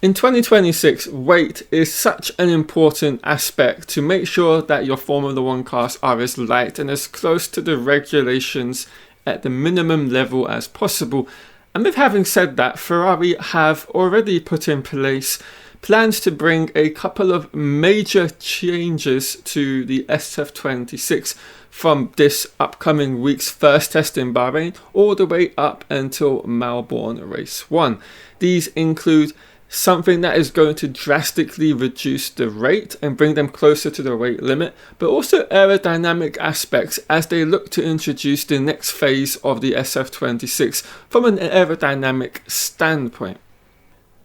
In 2026, weight is such an important aspect to make sure that your Formula 1 cars are as light and as close to the regulations at the minimum level as possible. And with having said that, Ferrari have already put in place plans to bring a couple of major changes to the SF-26 from this upcoming week's first test in Bahrain all the way up until Melbourne Race 1. These include something that is going to drastically reduce the rate and bring them closer to the weight limit, but also aerodynamic aspects as they look to introduce the next phase of the SF-26 from an aerodynamic standpoint.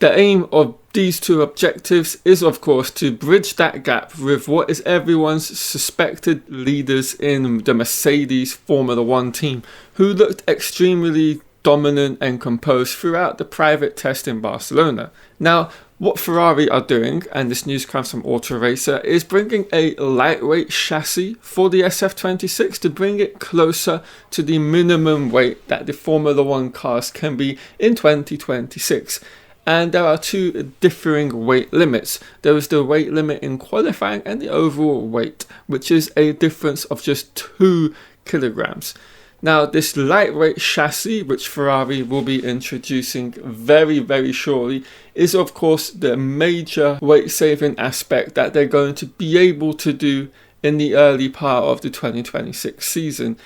The aim of these two objectives is, of course, to bridge that gap with what is everyone's suspected leaders in the Mercedes Formula 1 team, who looked extremely dominant and composed throughout the private test in Barcelona. Now, what Ferrari are doing, and this news comes from Auto Racer, is bringing a lightweight chassis for the SF-26 to bring it closer to the minimum weight that the Formula 1 cars can be in 2026. And there are two differing weight limits. There is the weight limit in qualifying and the overall weight, which is a difference of just 2 kilograms. Now, this lightweight chassis, which Ferrari will be introducing very, very shortly, is of course the major weight-saving aspect that they're going to be able to do in the early part of the 2026 season.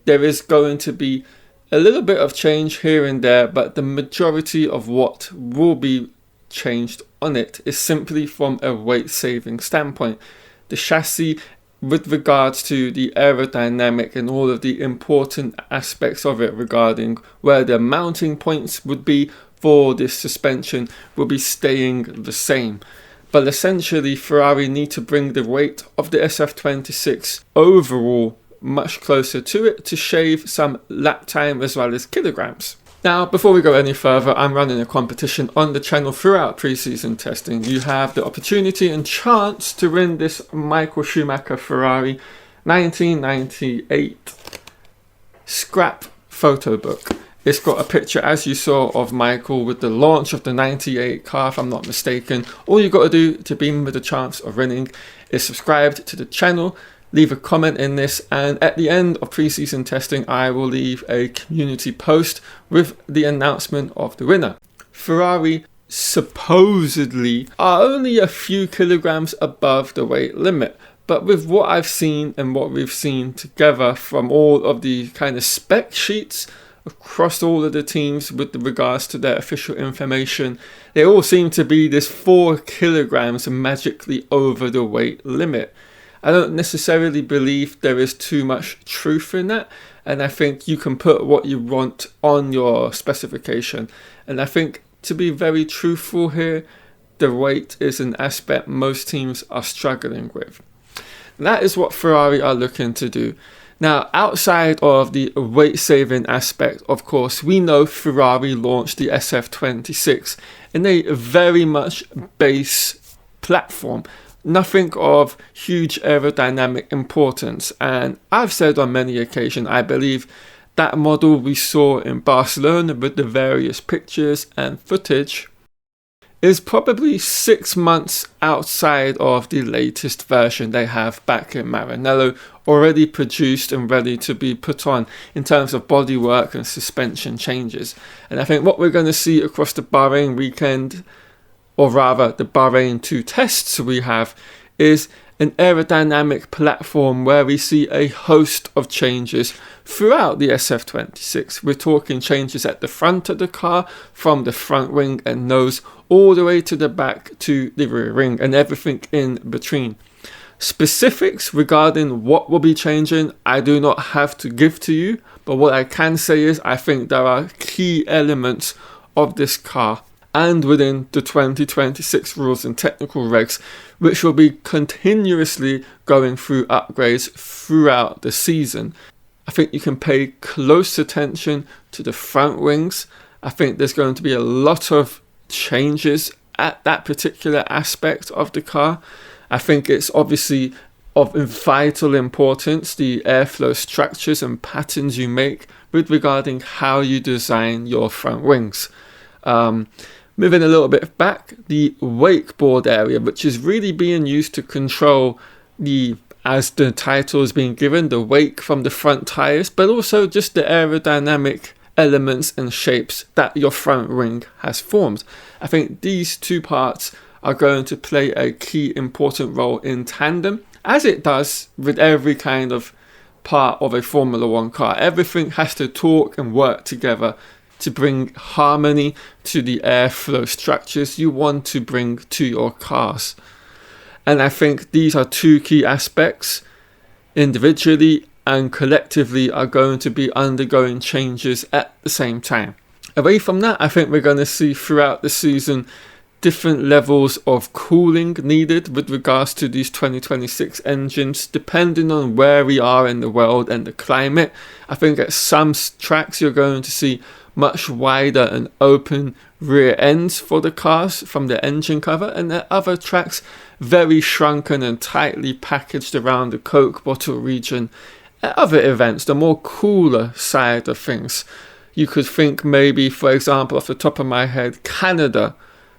There is going to be a little bit of change here and there, but the majority of what will be changed on it is simply from a weight-saving standpoint. The chassis, with regards to the aerodynamic and all of the important aspects of it regarding where the mounting points would be for this suspension, will be staying the same. But essentially, Ferrari need to bring the weight of the SF-26 overall much closer to it to shave some lap time as well as kilograms. Now, before we go any further, I'm running a competition on the channel throughout preseason testing. You have the opportunity and chance to win this Michael Schumacher Ferrari 1998 scrap photo book. It's got a picture, as you saw, of Michael with the launch of the 98 car, if I'm not mistaken. All you got to do to be in with a chance of winning is subscribe to the channel, leave a comment in this, and at the end of preseason testing, I will leave a community post with the announcement of the winner. Ferrari supposedly are only a few kilograms above the weight limit, but with what I've seen and what we've seen together from all of the kind of spec sheets across all of the teams with regards to their official information, they all seem to be this 4 kilograms magically over the weight limit. I don't necessarily believe there is too much truth in that, and I think you can put what you want on your specification. And I think, to be very truthful here, the weight is an aspect most teams are struggling with. And that is what Ferrari are looking to do. Now, outside of the weight-saving aspect, of course, we know Ferrari launched the SF-26 in a very much base platform. Nothing of huge aerodynamic importance, and I've said on many occasions I believe that model we saw in Barcelona with the various pictures and footage is probably 6 months outside of the latest version they have back in Maranello, already produced and ready to be put on in terms of bodywork and suspension changes. And I think what we're going to see across the Bahrain weekend, or rather the Bahrain 2 tests we have, is an aerodynamic platform where we see a host of changes throughout the SF-26. We're talking changes at the front of the car, from the front wing and nose all the way to the back to the rear wing and everything in between. Specifics regarding what will be changing, I do not have to give to you, but what I can say is I think there are key elements of this car and within the 2026 rules and technical regs, which will be continuously going through upgrades throughout the season. I think you can pay close attention to the front wings. I think there's going to be a lot of changes at that particular aspect of the car. I think it's obviously of vital importance, the airflow structures and patterns you make with regarding how you design your front wings. Moving a little bit back, the wakeboard area, which is really being used to control the, as the title is being given, the wake from the front tires, but also just the aerodynamic elements and shapes that your front ring has formed. I think these two parts are going to play a key important role in tandem, as it does with every kind of part of a Formula One car. Everything has to talk and work together to bring harmony to the airflow structures you want to bring to your cars. And I think these are two key aspects, individually and collectively, are going to be undergoing changes at the same time. Away from that, I think we're going to see throughout the season different levels of cooling needed with regards to these 2026 engines, depending on where we are in the world and the climate. I think at some tracks you're going to see much wider and open rear ends for the cars from the engine cover, and at other tracks very shrunken and tightly packaged around the Coke bottle region. At other events, the more cooler side of things, you could think maybe, for example, off the top of my head, Canada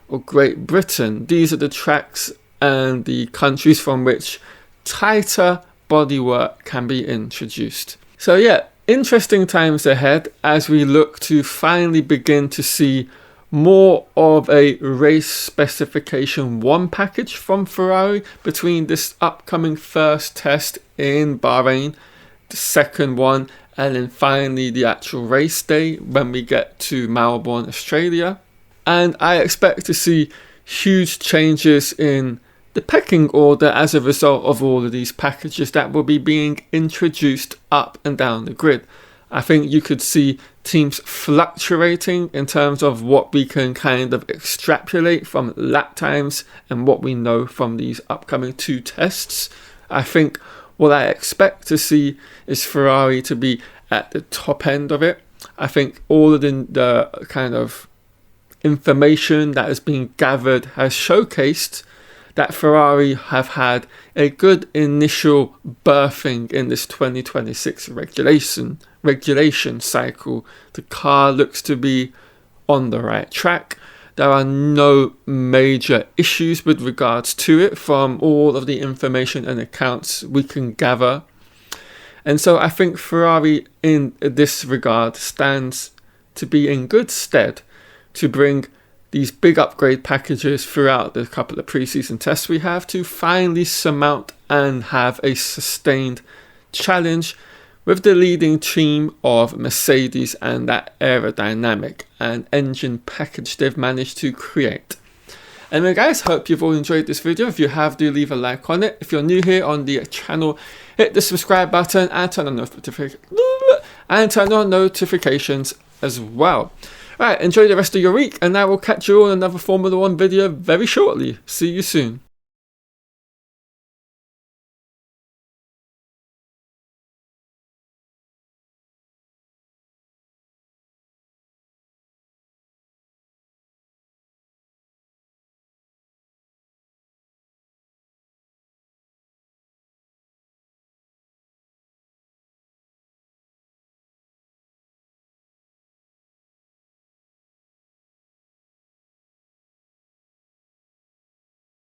or Great Britain. These are the tracks and the countries from which tighter bodywork can be introduced. So yeah, interesting times ahead as we look to finally begin to see more of a race specification 1 package from Ferrari between this upcoming first test in Bahrain, the second one, and then finally the actual race day when we get to Melbourne, Australia. And I expect to see huge changes in the pecking order as a result of all of these packages that will be being introduced up and down the grid. I think you could see teams fluctuating in terms of what we can kind of extrapolate from lap times and what we know from these upcoming 2 tests. I think what I expect to see is Ferrari to be at the top end of it. I think all of the kind of information that has been gathered has showcased that Ferrari have had a good initial birthing in this 2026 regulation cycle. The car looks to be on the right track. There are no major issues with regards to it from all of the information and accounts we can gather. And so I think Ferrari in this regard stands to be in good stead to bring these big upgrade packages throughout the couple of preseason tests we have to finally surmount and have a sustained challenge with the leading team of Mercedes and that aerodynamic and engine package they've managed to create. Anyway guys, hope you've all enjoyed this video. If you have, do leave a like on it. If you're new here on the channel, hit the subscribe button and turn on notifications as well. Right, enjoy the rest of your week, and I will catch you all in another Formula One video very shortly. See you soon.